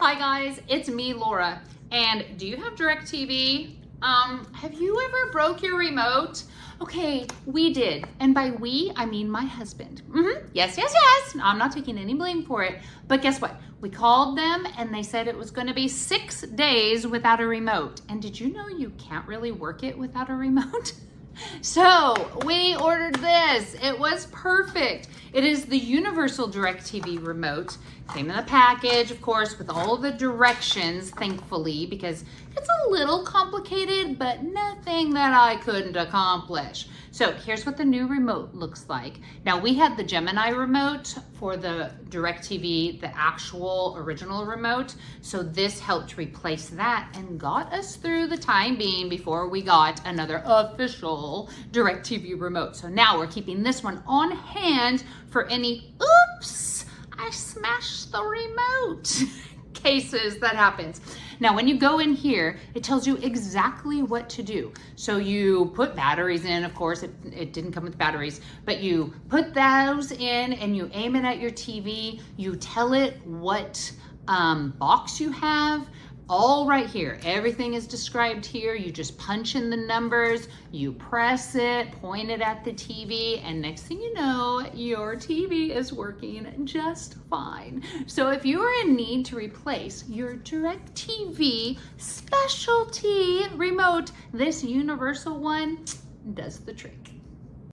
Hi guys, it's me, Laura. And do you have DIRECTV? Have you ever broke your remote? Okay, we did. And by we, I mean my husband. Yes. I'm not taking any blame for it. But guess what? We called them and they said it was going to be 6 days without a remote. And did you know you can't really work it without a remote? So we ordered this. It was perfect. It is the universal DIRECTV remote. Came in a package, of course, with all the directions, thankfully, because it's a little complicated, but nothing that I couldn't accomplish. So here's what the new remote looks like. Now, we had the Gemini remote for the DIRECTV, the actual original remote. So this helped replace that and got us through the time being before we got another official DIRECTV remote. So now we're keeping this one on hand for any, oops, I smashed the remote cases that happens. Now, when you go in here, it tells you exactly what to do. So you put batteries in, of course, it didn't come with batteries, but you put those in and you aim it at your TV. You tell it what box you have, all right here. Everything is described here. You just punch in the numbers, you press it, point it at the TV, and next thing you know, your TV is working just fine. So if you are in need to replace your DIRECTV specialty remote, this universal one does the trick.